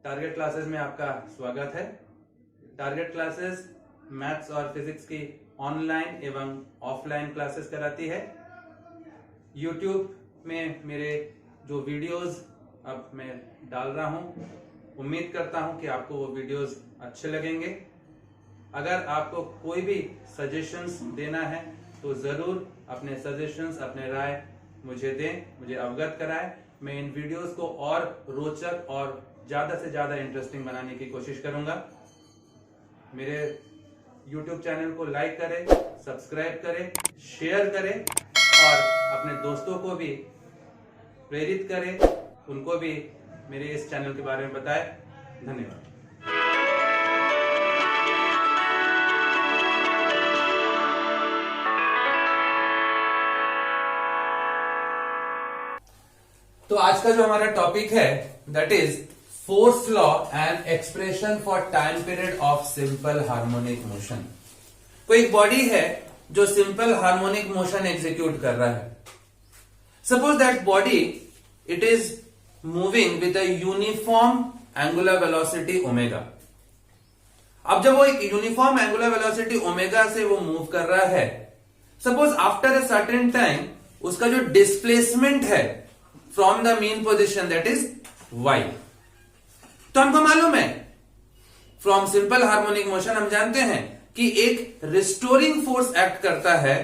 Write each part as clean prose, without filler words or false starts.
Target classes में आपका स्वागत है। टारगेट क्लासेस मैथ्स और फिजिक्स की ऑनलाइन एवं ऑफलाइन क्लासेस कराती है। यूट्यूब में मेरे जो वीडियोस अब मैं डाल रहा हूं, उम्मीद करता हूं कि आपको वो वीडियोस अच्छे लगेंगे। अगर आपको कोई भी सजेशंस देना है तो जरूर अपने सजेशंस, अपने राय मुझे दें, मुझे अवगत कराएं। मैं इन वीडियोस को और रोचक और ज्यादा से ज्यादा इंटरेस्टिंग बनाने की कोशिश करूंगा। मेरे YouTube चैनल को लाइक करें, सब्सक्राइब करें, शेयर करें और अपने दोस्तों को भी प्रेरित करें, उनको भी मेरे इस चैनल के बारे में बताएं। धन्यवाद। तो आज का जो हमारा टॉपिक है that is force law and expression for time period of simple harmonic motion. कोई एक बॉडी है जो सिंपल हार्मोनिक मोशन एग्जीक्यूट कर रहा है। Suppose that body it is moving with a uniform angular velocity omega. अब जब वो एक यूनिफॉर्म एंगुलर वेलोसिटी ओमेगा से वो मूव कर रहा है, suppose after a certain time उसका जो डिस्प्लेसमेंट है from the mean position that is y। तो हमको मालूम है फ्रॉम सिंपल हार्मोनिक मोशन हम जानते हैं कि एक रिस्टोरिंग फोर्स एक्ट करता है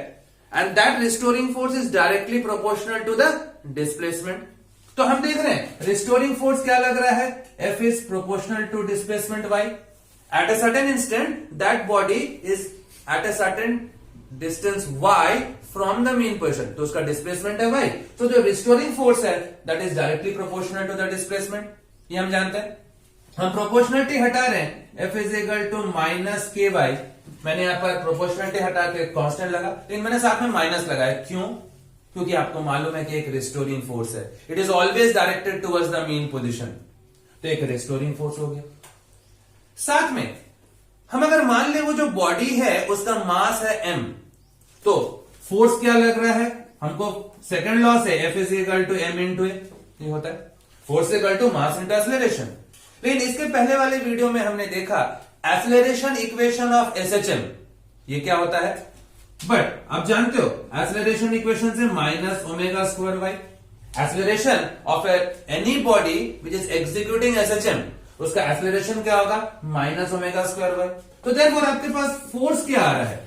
and that restoring force is directly proportional to the displacement. तो हम देख रहे हैं रिस्टोरिंग फोर्स क्या लग रहा है, F is proportional to displacement y। At a certain instant that body is at a certain distance y from the mean position, तो उसका डिस्प्लेसमेंट है y। तो जो रिस्टोरिंग फोर्स है that is directly proportional to the displacement, ये हम जानते हैं। हम प्रोपोर्शनलिटी हटा रहे हैं, F is equal to minus K Y. मैंने यहां पर प्रोपोर्शनलिटी हटा के कांस्टेंट लगा, लेकिन मैंने साथ में माइनस लगाया। क्यों? क्योंकि आपको मालूम है कि एक रिस्टोरिंग फोर्स है, it is always directed towards the mean position, तो एक रिस्टोरिंग फोर्स हो गया। साथ में हम अगर मान ले वो जो बॉडी है उसका मास है m, तो फोर्स क्या लग रहा है हमको, सेकंड लॉ से F is equal to m into a, ये होता है force equal to mass into acceleration. लेकिन इसके पहले वाले वीडियो में हमने देखा एक्सेलरेशन इक्वेशन ऑफ SHM, ये क्या होता है। बट आप जानते हो एक्सेलरेशन इक्वेशन से minus omega square y. Acceleration of any body which is executing SHM, उसका एक्सेलरेशन क्या होगा, माइनस ओमेगा स्क्वायर वाई। तो देयरफॉर आपके पास फोर्स क्या आ रहा है,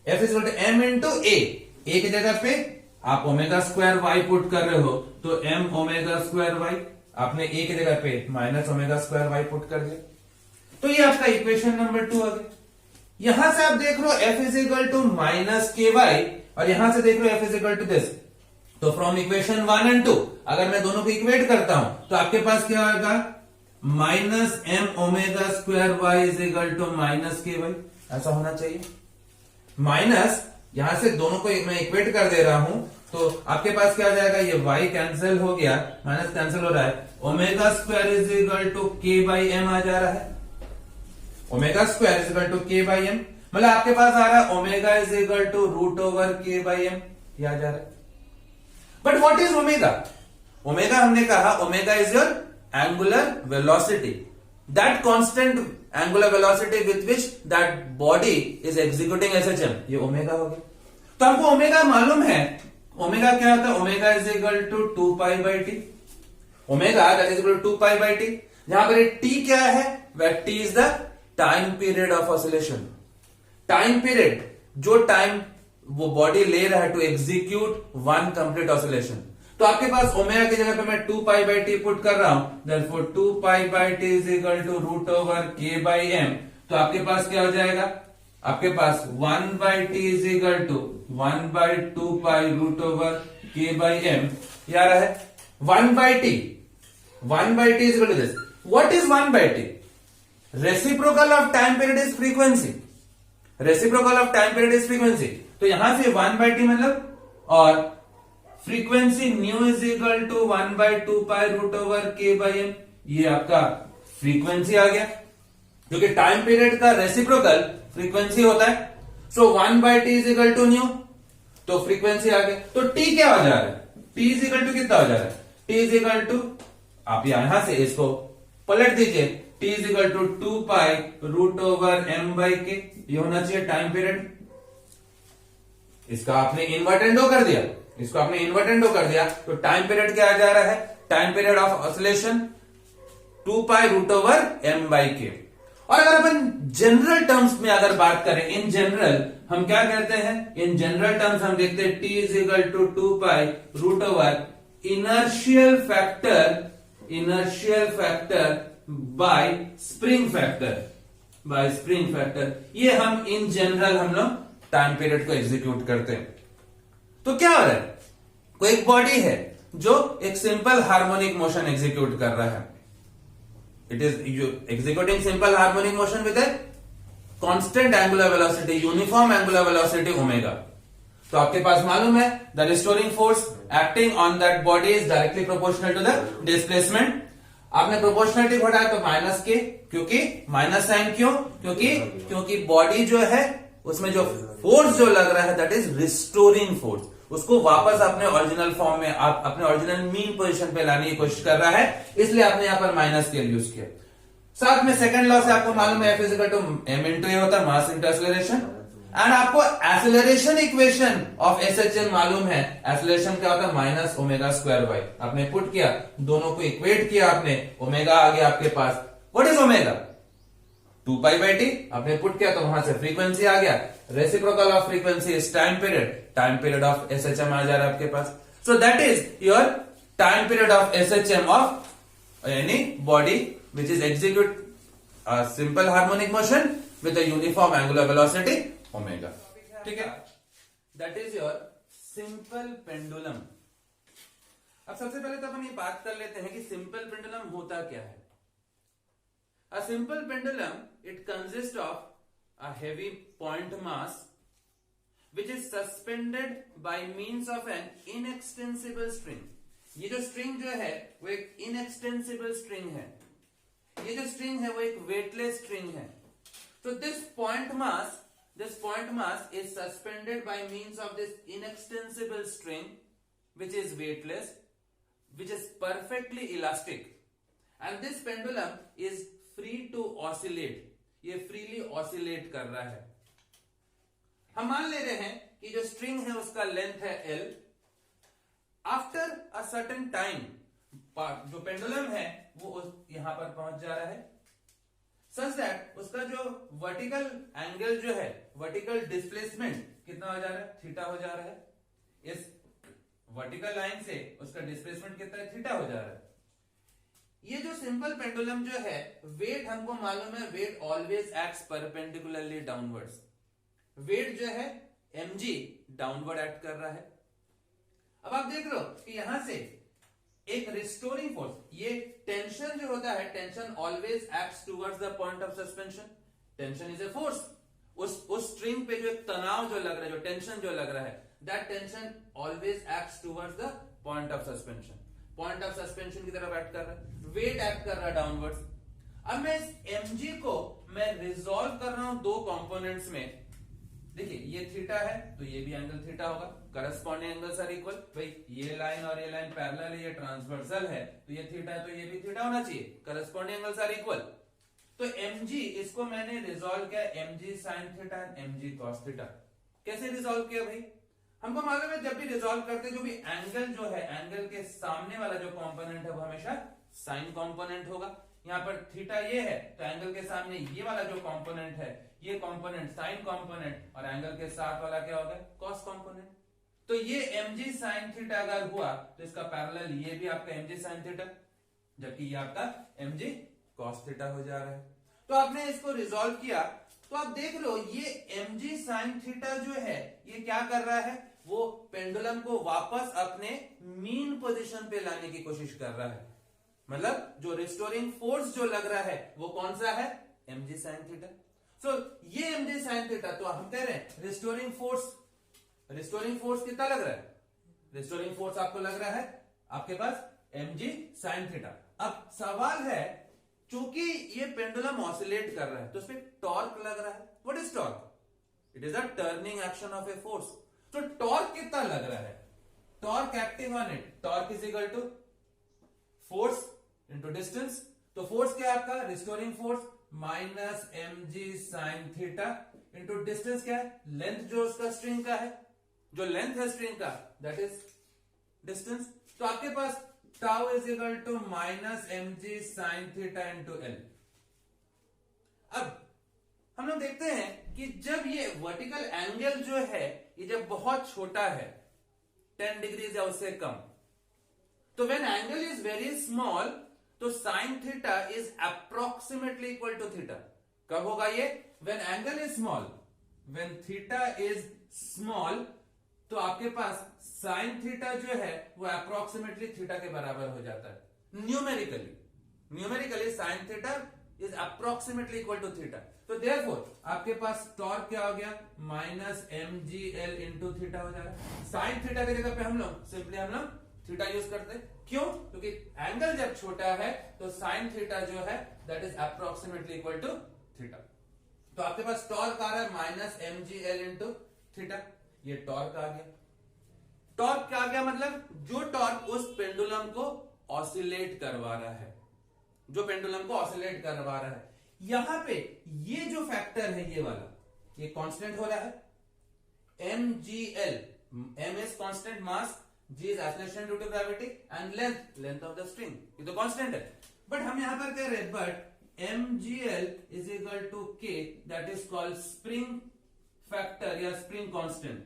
F is equal to m into a की जगह पे आप ओमेगा स्क्वायर वाई पुट कर रहे हो, तो m ओमेगा स्क्वायर वाई, आपने a की जगह पे minus omega square Y put कर दिया। तो ये आपका इक्वेशन नंबर 2 आ गया। यहां से आप देख रहे हो F is equal to minus K Y, और यहां से देख रहे हो F is equal to this. तो फ्रॉम इक्वेशन 1 एंड 2 अगर मैं दोनों को इक्वेट करता हूं तो आपके पास क्या आएगा, minus m omega square Y is equal to minus K Y, ऐसा होना चाहिए। माइनस यहां से दोनों को मैं इक्वेट कर दे रहा हूं, तो आपके पास क्या आ जाएगा, ये y कैंसिल हो गया, माइनस कैंसिल हो रहा है, omega square is equal to K by M आ जा रहा है। Omega square is equal to K by M, मतलब आपके पास आ रहा है omega is equal to root over K by M, ये आ जा रहा है। But what is omega? Omega हमने कहा omega is your angular velocity, that constant angular velocity with which that body is executing SHM, ये ओमेगा हो गया। तो हमको ओमेगा मालूम है, ओमेगा क्या होता है, omega is equal to 2 pi by T. Omega that is equal to 2 pi by T, जहां पर टी क्या है, वह T is the time period of oscillation. Time period, जो टाइम वो बॉडी ले रहा है to execute one complete oscillation. तो आपके पास ओमेगा की जगह पे मैं 2 पाई बाई टी पुट कर रहा हूं, therefore 2 pi by T is equal to root over K by M. तो आपके पास क्या हो जाएगा, आपके पास 1 by T is equal to 1 by 2 pi root over K by M, ये आ रहा है 1 by T. 1 by T is equal to this. What is 1 by T? Reciprocal of time period is frequency, reciprocal of time period is frequency. तो यहां से 1 by T मतलब, और frequency nu is equal to 1 by 2 pi root over K by M, ये आपका frequency आ गया, क्योंकि टाइम पीरियड का रेसिप्रोकल फ्रीक्वेंसी होता है। So 1 by T is equal to nu, तो फ्रीक्वेंसी आ गया। तो टी क्या हो जा रहा है, टी इज इक्वल टू कितना हो जा रहा है, टी इज इक्वल टू, आप यहां से इसको पलट दीजिए, t is equal to 2 pi root over m by K, ये होना चाहिए टाइम पीरियड। इसका आपने इन्वर्टेंडो कर दिया, इसको आपने इन्वर्टेंडो कर दिया, तो टाइम पीरियड क्या आ जा रहा है, time period of oscillation 2 pi root over m by K. और अगर अपन जनरल टर्म्स में अगर बात करें, इन जनरल हम क्या कहते हैं, इन जनरल टर्म्स हम देखते हैं t is equal to 2 pi root over inertial factor by spring factor, ये हम इन जनरल हम लोग टाइम पीरियड को एग्जीक्यूट करते हैं। तो क्या हो रहा है, कोई एक बॉडी है जो एक सिंपल हार्मोनिक मोशन एग्जीक्यूट कर रहा है, it is executing simple harmonic motion with a constant angular velocity, uniform angular velocity omega. तो आपके पास मालूम है the restoring force acting on that body is directly proportional to the displacement. आपने proportionality घटाया तो माइनस के, क्योंकि माइनस साइन क्यों, क्योंकि बॉडी जो है उसमें जो फोर्स जो लग रहा है दैट इज रिस्टोरिंग फोर्स, उसको वापस अपने ओरिजिनल फॉर्म में, आप अपने ओरिजिनल मीन पोजीशन पे लाने की कोशिश कर रहा है, इसलिए आपने यहां पर माइनस के यूज किया। साथ में सेकंड लॉ से आपको मालूम है F is equal to m into a होता है, मास इंटू एक्सेलरेशन। एंड आपको एक्सेलरेशन इक्वेशन ऑफ SHM मालूम है, एक्सेलरेशन क्या होता है, माइनस ओमेगा स्क्वायर वाई। आपने पुट किया, दोनों को इक्वेट किया आपने, ओमेगा आ गया आपके पास। What is omega, 2 pi by T. आपने पुट किया तो वहां से फ्रीक्वेंसी आ गया, reciprocal of frequency is time period of SHM आ जा रहा है आपके पास। So that is your time period of SHM of any body which is execute a simple harmonic motion with a uniform angular velocity omega. ठीक है, that is your simple pendulum. अब सबसे पहले तो अपन ये बात कर लेते हैं कि simple pendulum होता क्या है। A simple pendulum, it consists of a heavy point mass which is suspended by means of an inextensible string. ये जो string जो है वो एक inextensible string है, ये जो स्ट्रिंग है वो एक वेटलेस स्ट्रिंग है। तो this point mass is suspended by means of this inextensible string which is weightless, which is perfectly elastic, and this pendulum is free to oscillate, ये फ्रीली ऑसिलेट कर रहा है। हम मान ले रहे हैं कि जो स्ट्रिंग है उसका लेंथ है L। After a certain time जो पेंडुलम है वो यहां पर पहुंच जा रहा है, सच दैट उसका जो वर्टिकल एंगल जो है, वर्टिकल डिस्प्लेसमेंट कितना हो जा रहा है, थीटा हो जा रहा है। इस वर्टिकल लाइन से उसका डिस्प्लेसमेंट कितना है, थीटा हो जा रहा है। ये जो सिंपल पेंडुलम जो है, वेट हमको मालूम है, weight always acts perpendicularly downwards. Weight जो है mg डाउनवर्ड एक्ट कर रहा है। अब आप देख लो कि यहां से एक रिस्टोरिंग फोर्स, ये टेंशन जो होता है, tension always acts towards the point of suspension. Tension is a force, उस स्ट्रिंग पे जो एक तनाव जो लग रहा है, जो टेंशन जो लग रहा है, that tension always acts towards the point of suspension. Point of suspension की तरफ एक्ट कर रहा है, वेट एक्ट कर रहा है डाउनवर्ड्स। अब मैं इस mg को मैं रिजॉल्व कर रहा हूं दो कंपोनेंट्स में। देखिए ये थीटा है तो ये भी एंगल थीटा होगा, करस्पॉन्डिंग एंगल्स आर इक्वल। भाई ये लाइन और ये लाइन पैरेलल है, ये ट्रांसवर्सल है, तो ये थीटा है तो ये भी थीटा होना चाहिए, करस्पॉन्डिंग एंगल्स आर इक्वल। तो mg इसको मैंने रिजॉल्व किया mg sin theta and mg cos theta. कैसे रिजॉल्व किया भाई, हमको मालूम है जब भी रिजॉल्व करते जो भी एंगल जो है, एंगल के सामने वाला जो कंपोनेंट है वो हमेशा साइन कंपोनेंट होगा। यहाँ पर थीटा ये है तो एंगल के सामने ये वाला जो कंपोनेंट है, ये कंपोनेंट साइन कंपोनेंट, और एंगल के साथ वाला क्या होगा, कॉस कंपोनेंट। तो ये mg sin थीटा अगर हुआ तो इसका पैरेलल ये भी आपका mg sin थीटा, जबकि ये आपका mg cos थीटा हो जा रहा है। तो आपने इसको रिजॉल्व किया तो आप देख लो ये mg sin थीटा जो है ये क्या कर रहा है, वो पेंडुलम को वापस अपने मीन पोजीशन पे लाने की कोशिश कर रहा है। मतलब जो रिस्टोरिंग फोर्स जो लग रहा है वो कौन सा है, mg sin थीटा। सो ये mg sin थीटा, तो हम कह रहे हैं रिस्टोरिंग फोर्स कितना लग रहा है, रिस्टोरिंग फोर्स आपको लग रहा है आपके पास mg sin थीटा। अब सवाल है, चूंकि ये पेंडुलम ऑसिलेट कर रहा है तो उसमें टॉर्क लग रहा है। What is torque, it is a turning action of a force. तो टॉर्क कितना लग रहा है, torque acting on it, torque is equal to force into distance. तो फोर्स क्या है आपका, restoring force minus mg sin theta into distance क्या है, लेंथ जो उसका स्ट्रिंग का है, जो लेंथ है स्ट्रिंग का दैट इज डिस्टेंस। तो आपके पास tau is equal to minus mg sin theta into L. अब हम लोग देखते हैं कि जब ये वर्टिकल एंगल जो है ये जब बहुत छोटा है 10 डिग्री या उससे कम, तो when angle is very small तो sine theta is approximately equal to theta. कब होगा ये, when angle is small, when theta is small तो आपके पास साइन थीटा जो है वो अप्रोक्सीमेटली थीटा के बराबर हो जाता है numerically sine theta is approximately equal to theta. तो देयरफॉर आपके पास टॉर्क क्या हो गया, माइनस mgl इंटू थीटा हो जाएगा। साइन थीटा की जगह पे हम लोग थीटा यूज करते हैं, क्यों, क्योंकि एंगल जब छोटा है तो साइन थीटा जो है that is approximately equal to theta. तो आपके पास टॉर्क आ रहा है माइनस mgl इंटू थीटा, ये टॉर्क आ गया। टॉर्क क्या आ गया, मतलब जो टॉर्क उस पेंडुलम को ऑसिलेट करवा रहा है, जो पेंडुलम को ऑसिलेट करवा रहा है। यहां पे ये जो फैक्टर है ये वाला, ये कांस्टेंट हो रहा है mgl, m is constant mass, g is acceleration due to gravity and length of the string, ये तो कांस्टेंट है। बट हम यहां पर कह रहे हैं but mgl is equal to k, that is called spring factor या स्प्रिंग कांस्टेंट।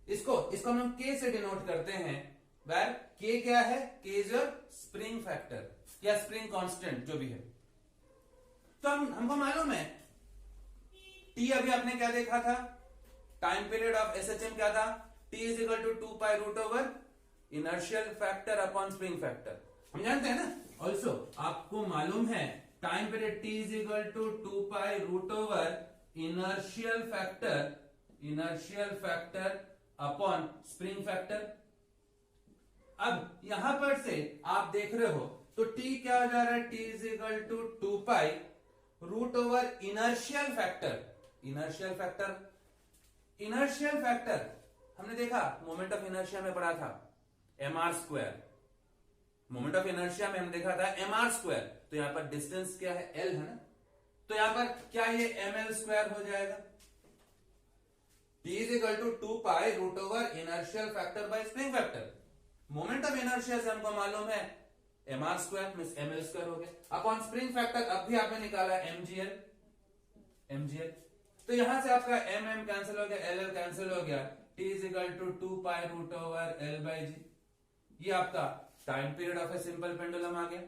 इसको हम लोग k से डिनोट करते हैं, वेयर k क्या है, k is your spring factor या स्प्रिंग कांस्टेंट जो भी है। तो हमको मालूम है t, अभी आपने क्या देखा था, टाइम पीरियड ऑफ SHM क्या था, t is equal to 2 pi root over inertial factor upon spring factor, हम जानते हैं ना। ऑल्सो आपको मालूम है time period t is equal to 2 pi root over inertial factor upon spring factor. अब यहां पर से आप देख रहे हो तो t क्या हो जा रहा है, t is equal to 2 pi root over inertial factor हमने देखा मोमेंट ऑफ इनर्शिया में पढ़ा था mr square, moment of inertia में हमने देखा था mr स्क्वायर। तो यहां पर डिस्टेंस क्या है, l है ना, तो यहां पर क्या ये ml स्क्वायर हो जाएगा। t is equal to 2 pi root over inertial factor by spring factor. Moment of inertia से हमको मालूम है mr square means ml square हो गया अपॉन स्प्रिंग फैक्टर, अब भी आपने निकाला mgl। तो यहां से आपका mm कैंसिल हो गया, ll कैंसिल हो गया, t is equal to 2 pi root over l by g. ये आपका time period of a simple pendulum आ गया।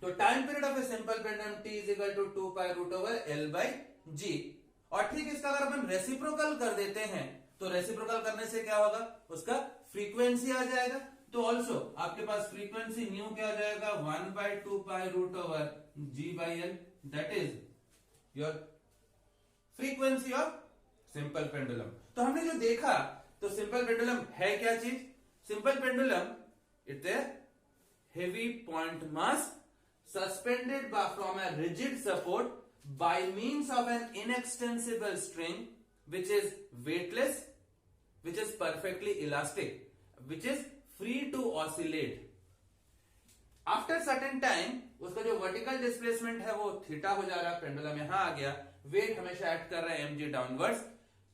तो time period of a simple pendulum t is equal to 2 pi root over l by g. और ठीक इसका अगर अपन reciprocal कर देते हैं तो रेसिप्रोकल करने से क्या होगा, उसका फ्रीक्वेंसी आ जाएगा। तो ऑल्सो आपके पास फ्रीक्वेंसी न्यू क्या आ जाएगा, 1 by 2 pi root over g by l, that is your frequency of simple pendulum. तो हमने जो देखा तो सिंपल पेंडुलम है क्या चीज, simple pendulum it's a heavy point mass suspended from a rigid support by means of an inextensible string which is weightless, which is perfectly elastic, which is free to oscillate. After certain time उसका जो vertical displacement है वो theta हो जा रहा है, pendulum यहां आ गया, वेट हमेशा एक्ट कर रहा है mg downwards,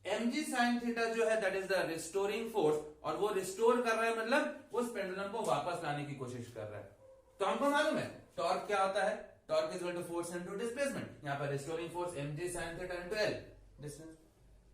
mg sin theta जो है that is the restoring force, और वो रिस्टोर कर रहा है मतलब उस पेंडुलम को वापस लाने की कोशिश कर रहा है। तो हमको मालूम है टॉर्क क्या होता है, torque is equal to force into displacement, यहां पर restoring force mg sin theta into l distance.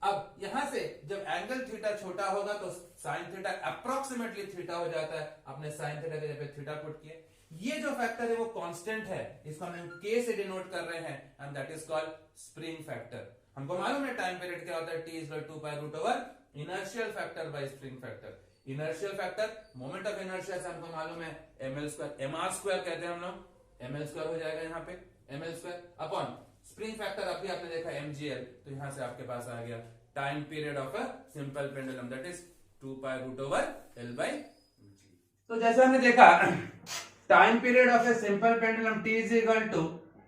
अब यहां से जब एंगल थीटा छोटा होगा तो sin थीटा अप्रोक्सीमेटली थीटा हो जाता है, आपने sin थीटा के जगह थीटा पुट किया। ये जो फैक्टर है वो कांस्टेंट है, इसको हम k से डिनोट कर रहे हैं and that is called spring factor. हमको मालूम है टाइम पीरियड क्या होता है, t is equal to 2 pi root over inertial factor by spring factor. Inertial factor moment of inertia से हमको मालूम है ml स्क्वायर, mr स्क्वायर कहते हैं हम लोग, ml स्क्वायर हो जाएगा यहाँ पे ml square upon spring factor, अभी आपने देखा mgl, तो यहां से आपके पास आ गया time period of a simple pendulum that is 2 pi root over l by g। तो जैसे हमने देखा time period of a simple pendulum t is equal to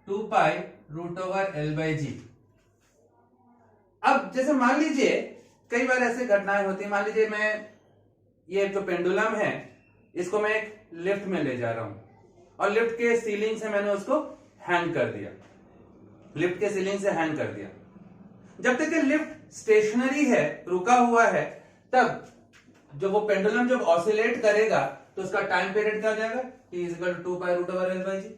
2 pi root over l by g। अब जैसे मान लीजिए कई बार ऐसे घटनाएं होती है, मान लीजिए मैं ये जो पेंडुलम है इसको मैं एक लिफ्ट में ले जा रहा हूं और लिफ्ट के सीलिंग से मैंने उसको हैंग कर दिया, लिफ्ट के सीलिंग से हैंग कर दिया। जब तक ये लिफ्ट स्टेशनरी है, रुका हुआ है, तब जब वो पेंडुलम जब ऑसिलेट करेगा तो उसका टाइम पीरियड क्या हो जाएगा, t = 2π√L/g।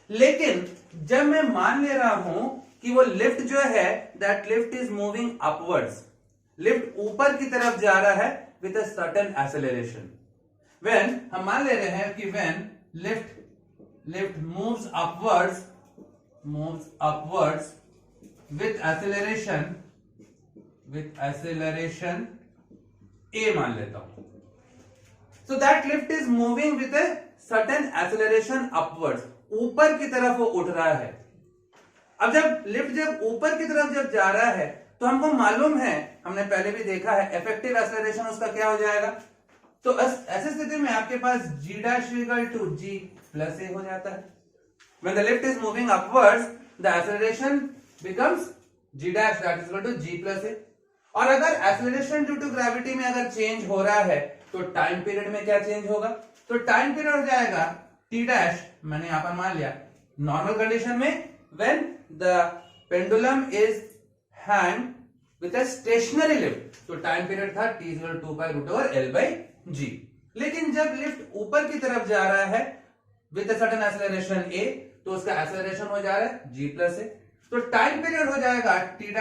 लेकिन जब मैं मान ले रहा हूं कि वो लिफ्ट जो है that lift is moving upwards, lift ऊपर की तरफ जा रहा है with a certain acceleration, when हम मान ले रहे हैं कि when lift moves upwards with acceleration a मान लेता हूं, so that lift is moving with a certain acceleration upwards, ऊपर की तरफ वो उठ रहा है। अब जब लिफ्ट जब ऊपर की तरफ जब जा रहा है तो हमको मालूम है, हमने पहले भी देखा है, इफेक्टिव एक्सेलरेशन उसका क्या हो जाएगा, तो ऐसी स्थिति में आपके पास g' = g+a हो जाता है। When the lift is moving upwards, the acceleration becomes g' that is equal to g+a। और अगर एक्सेलरेशन ड्यू टू ग्रेविटी में अगर चेंज हो रहा है तो टाइम पीरियड में क्या चेंज होगा, तो टाइम पीरियड हो जाएगा t', मैंने यहां पर मान लिया नॉर्मल कंडीशन में when the pendulum is hang with a stationary lift, तो टाइम पीरियड था t = 2π√L/g। लेकिन जब लिफ्ट ऊपर की तरफ जा रहा है with a certain acceleration a, तो उसका एक्सेलरेशन हो जा रहा है g+a, तो टाइम पीरियड हो जाएगा t' =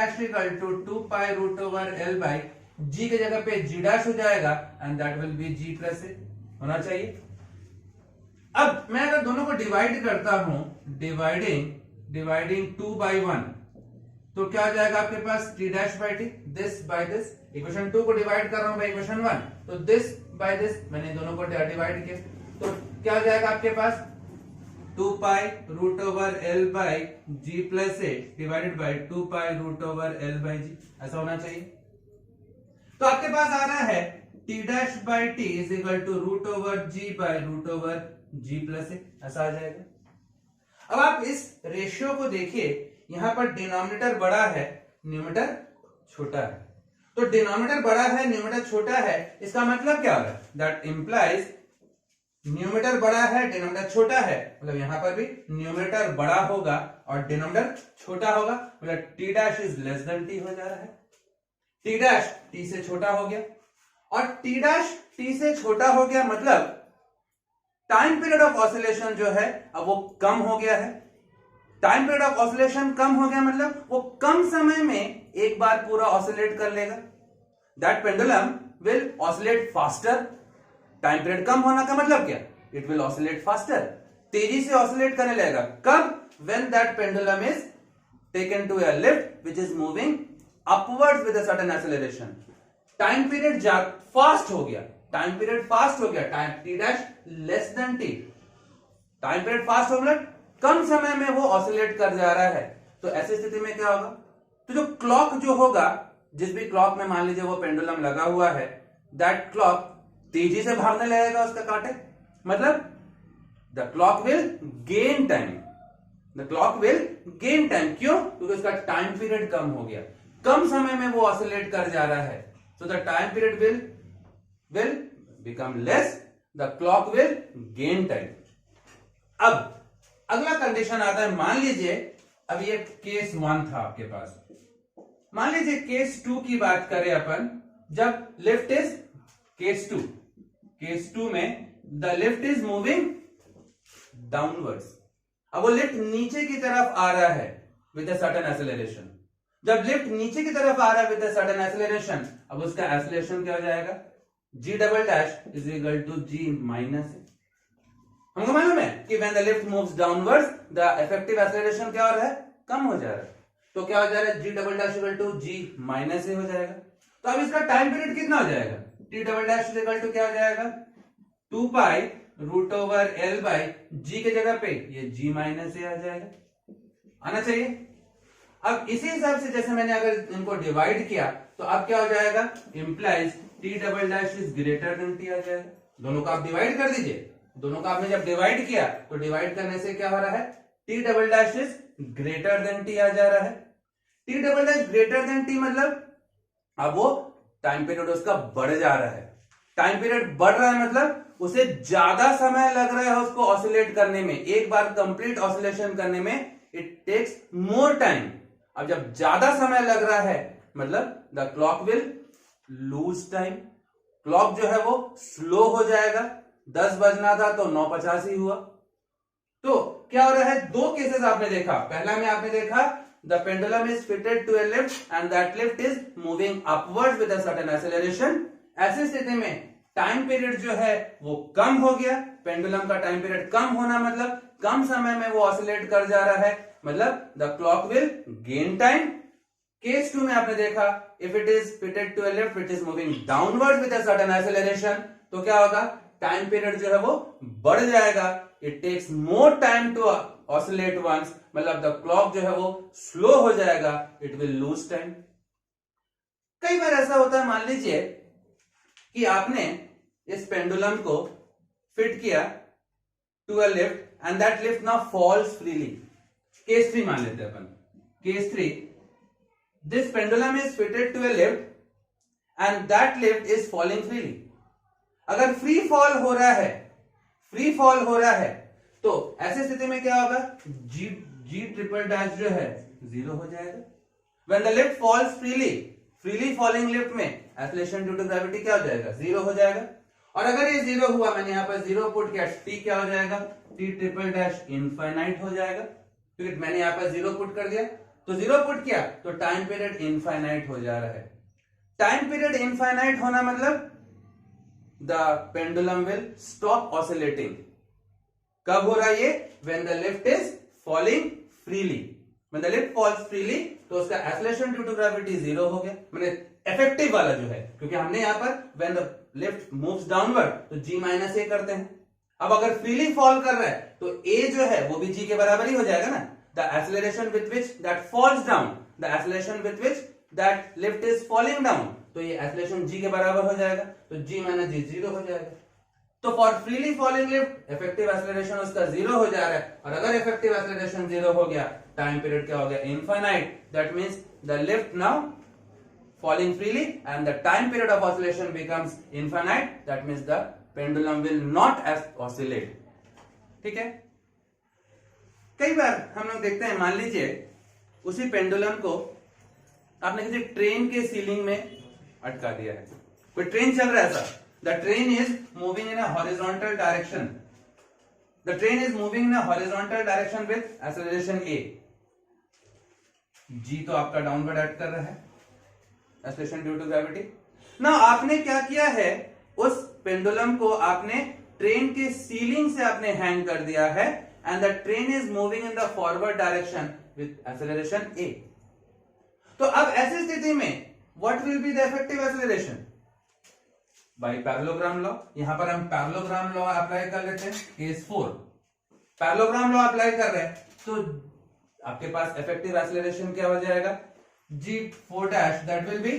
2π√L/g के जगह पे g' हो जाएगा and that will B g+a होना चाहिए। अब मैं अगर दोनों को डिवाइड करता हूं, डिवाइडिंग 2/1, तो क्या हो जाएगा आपके पास t'/t, this by this, equation 2 को डिवाइड कर रहा हूं बाय इक्वेशन 1, तो दिस बाय दिस, मैंने दोनों को डिवाइड किया, तो क्या हो जाएगा आपके पास 2π√L/g+a डिवाइडेड बाय 2π√L/g, ऐसा होना चाहिए। तो आपके पास आ रहा है t'/t = √g/√g+a, ऐसा आ जाएगा। अब आप इस रेशियो को देखिए, यहां पर डिनोमिनेटर बड़ा है, न्यूमरेटर छोटा है, तो डिनोमिनेटर बड़ा है, न्यूमरेटर छोटा है, इसका मतलब क्या हो रहा है, दैट इंप्लाइज न्यूमरेटर बड़ा है, डिनोमिनेटर छोटा है, मतलब यहां पर भी न्यूमरेटर बड़ा होगा और डिनोमिनेटर छोटा होगा, मतलब t' < t हो जा रहा है, t' t से छोटा हो गया, और t' t से छोटा हो गया मतलब टाइम पीरियड ऑफ ऑसिलेशन जो है अब वो कम हो गया है। टाइम पीरियड ऑफ ऑसिलेशन कम हो गया मतलब वो कम समय में एक बार पूरा ऑसिलेट कर लेगा, that pendulum will oscillate faster. Time period कम होना का मतलब क्या, इट विल ऑसिलेट फास्टर, तेजी से ऑसिलेट करने लगेगा। कब, when that pendulum is taken to a lift which is moving upwards with a certain acceleration. Time period fast हो गया, टाइम पीरियड फास्ट हो गया, time t't, time period fast हो गया, कम समय में वो ऑसिलेट कर जा रहा है। तो ऐसी स्थिति में क्या होगा, तो जो क्लॉक जो होगा, जिस भी क्लॉक में मान लीजिए वो पेंडुलम लगा हुआ है, दैट क्लॉक तेजी से भागने लगेगा उसका कांटे, मतलब the clock will gain time, the clock will gain time. क्यों, क्योंकि उसका टाइम पीरियड कम हो गया, कम समय में वो ऑसिलेट कर जा रहा है, so the time period will become less, the clock will gain time। अब अगला कंडीशन आता है, मान लीजिए अब ये केस 1 था आपके पास, मान लीजिए केस 2 की बात करें अपन, जब लिफ्ट इज केस 2 में the lift is moving downwards. अब वो लिफ्ट नीचे की तरफ आ रहा है विद अ सर्टेन एक्सेलरेशन। जब लिफ्ट नीचे की तरफ आ रहा है विद अ सर्टेन एक्सेलरेशन, अब उसका एक्सेलरेशन क्या हो जाएगा, g' = g-a। हमको मालूम है कि when the lift moves downwards the effective acceleration क्या हो रहा है, कम हो जा रहा है, तो क्या हो जा रहा है, g' = g-a हो जाएगा। तो अब इसका टाइम पीरियड कितना हो जाएगा, t' क्या हो जाएगा, 2π√L/g के जगह पे ये g-a आ जाएगा, आना चाहिए। अब इसी हिसाब से जैसे मैंने अगर इनको डिवाइड किया तो अब क्या हो जाएगा, implies t' is greater than t आ जाएगा। दोनों का आप डिवाइड कर दीजिए, दोनों का आपने जब डिवाइड किया तो डिवाइड करने से क्या हो रहा है, t' is greater than t आ जा रहा है। t' ग्रेटर देन t मतलब अब वो टाइम पीरियड उसका बढ़ जा रहा है, टाइम पीरियड बढ़ रहा है मतलब उसे ज्यादा समय लग रहा है उसको ऑसिलेट करने में, एक बार कंप्लीट ऑसिलेशन करने में इट टेक्स मोर टाइम। अब जब ज्यादा समय लग रहा है मतलब the clock will lose time, clock जो है वो स्लो हो जाएगा। 10 बजना था तो 9:50 ही हुआ। तो क्या हो रहा है, दो केसेस आपने देखा। पहला में आपने देखा the pendulum is fitted to a lift and that lift is moving upwards with a certain acceleration. ऐसी स्थिति में टाइम पीरियड जो है वो कम हो गया। पेंडुलम का टाइम पीरियड कम होना मतलब कम समय में वो ऑसिलेट कर जा रहा है, मतलब the clock will gain time. Case 2 में आपने देखा if it is fitted to a lift it is moving downward with a certain acceleration, तो क्या होगा, टाइम पीरियड जो है वो बढ़ जाएगा। It takes more time to oscillate once, मतलब द क्लॉक जो है वो स्लो हो जाएगा, इट विल लूज टाइम। कई बार ऐसा होता है, मान लीजिए कि आपने इस पेंडुलम को फिट किया to a lift and that lift now falls freely. Case 3 मान लेते हैं अपन। Case 3, this pendulum is fitted to a lift and that lift is falling freely. अगर फ्री फॉल हो रहा है, फ्री फॉल हो रहा है तो ऐसी स्थिति में क्या होगा, जी ट्रिपल डैश जो है 0 हो जाएगा। When the lift falls freely, freely falling lift में एक्सेलरेशन ड्यू टू ग्रेविटी क्या हो जाएगा, 0 हो जाएगा। और अगर ये 0 हुआ, मैंने यहां पर 0 पुट किया, टी क्या हो जाएगा, टी ट्रिपल डैश इनफाइनाइट हो जाएगा, क्योंकि मैंने यहां पर 0 पुट कर दिया। तो 0 पुट किया तो टाइम पीरियड इनफाइनाइट हो जा रहा है। टाइम पीरियड इनफाइनाइट होना मतलब the pendulum will stop oscillating। कब हो रहा है ये, when the lift is falling freely। when the lift falls freely तो उसका acceleration due to gravity 0 हो गया, मैंने इफेक्टिव वाला जो है, क्योंकि हमने यहां पर when the lift moves downward तो g माइनस ए करते हैं। अब अगर फ्रीली फॉल कर रहा है तो a जो है वो भी g के बराबर ही हो जाएगा ना। the acceleration with which that falls down, the acceleration with which that lift is falling down, तो ये एक्सेलरेशन g के बराबर हो जाएगा, तो g माइनस जी 0 हो जाएगा। तो for freely falling lift effective acceleration उसका 0 हो जा रहा है, और अगर इफेक्टिव एक्सेलरेशन 0 हो गया, टाइम पीरियड क्या हो गया, infinite. That means the lift now falling freely and the time period of oscillation becomes infinite, that means the pendulum will not oscillate। ठीक है। कई बार हम लोग देखते हैं, मान लीजिए उसी पेंडुलम को आपने किसी ट्रेन के सीलिंग में अटका दिया है। कोई ट्रेन चल रहा है ऐसा, the train is moving in a horizontal direction, the train is moving in a horizontal direction with acceleration a. G तो आपका डाउनवर्ड एक्ट कर रहा है, एक्सेलरेशन ड्यू टू ग्रेविटी। ना आपने क्या किया है, उस पेंडुलम को आपने ट्रेन के सीलिंग से आपने हैंग कर दिया है and the train is moving in the forward direction with acceleration a. तो अब ऐसी स्थिति में what will be the effective acceleration, by parallelogram law. यहां पर हम पैरेललोग्राम लॉ अप्लाई कर लेते हैं। केस 4 पैरेललोग्राम लॉ अप्लाई कर रहे हैं तो आपके पास इफेक्टिव एक्सेलरेशन क्या हो जाएगा, g4 dash, that will be,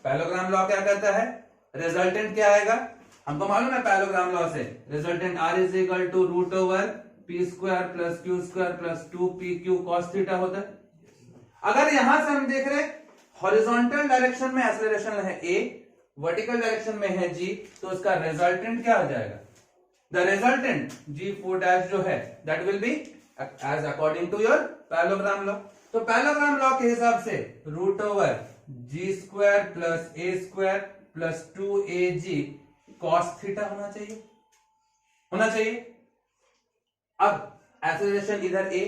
parallelogram law क्या कहता है, रिजल्टेंट क्या आएगा, हमको मालूम है पैरेललोग्राम लॉ से, resultant r is equal to root over p square plus q square plus 2pq cos theta होता है। अगर यहां से हम देख रहे हैं हॉरिजॉन्टल डायरेक्शन में एक्सेलरेशन है a, वर्टिकल डायरेक्शन में है g, तो उसका रिजल्टेंट क्या हो जाएगा, द रिजल्टेंट g4 डैश जो है that will be as according to your parallelogram law. तो पैरेललोग्राम लॉ के हिसाब से root over g square plus a square plus 2ag cos theta होना चाहिए, होना चाहिए। अब एक्सेलरेशन इधर a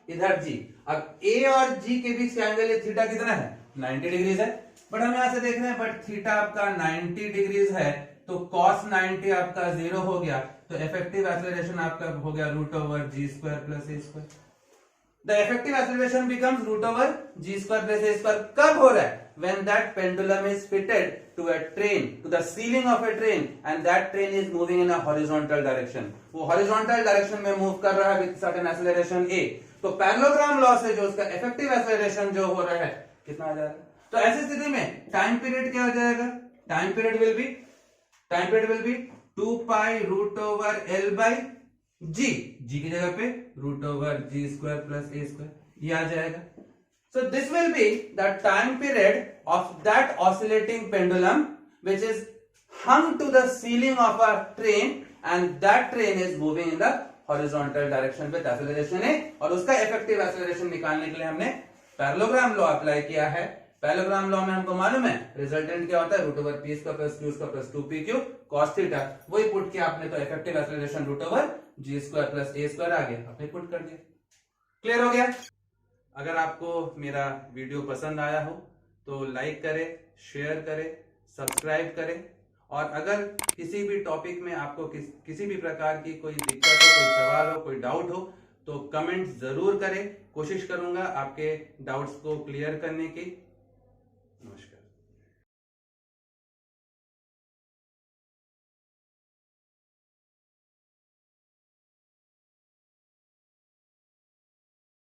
इधर g, अब a और g के बीच का एंगल थीटा कितना है, 90 डिग्रीज है। बट हम यहां से देख रहे हैं बट थीटा आपका 90 डिग्रीज है, तो cos 90 आपका 0 हो गया, तो इफेक्टिव एक्सेलरेशन आपका हो गया root over g square plus a square. The effective acceleration becomes root over g square plus a square. कब हो रहा है, when that pendulum is fitted to a train, to the ceiling of a train and that train is moving in a horizontal direction। वो horizontal direction में move कर रहा है with certain acceleration a। तो पैरेललोग्राम लॉ से जो उसका effective acceleration जो हो रहा है कितना आ जाएगा, तो ऐसी स्थिति में टाइम पीरियड क्या हो जाएगा, time period will be 2 pi root over L by जी, जी की जगह पे root over g square plus a square, ये आ जाएगा। So this will be the time period of that oscillating pendulum which is hung to the ceiling of a train and that train is moving in the horizontal direction with acceleration a, और उसका effective acceleration निकालने के लिए हमने parallelogram law apply किया है। Parallelogram law में हमको मालूम है रिजल्टेंट क्या होता है, root over p square plus q square plus 2p q cos theta. वही पुट किया आपने तो effective acceleration root over g square plus a square आ गया, आपने पुट कर दिया। क्लियर हो गया? अगर आपको मेरा वीडियो पसंद आया हो तो लाइक करें, शेयर करें, सब्सक्राइब करें, और अगर किसी भी टॉपिक में आपको किसी भी प्रकार की कोई दिक्कत हो, कोई सवाल हो, कोई डाउट हो तो कमेंट जरूर करें। कोशिश करूंगा आपके डाउट्स को क्लियर करने की। नमस्कार।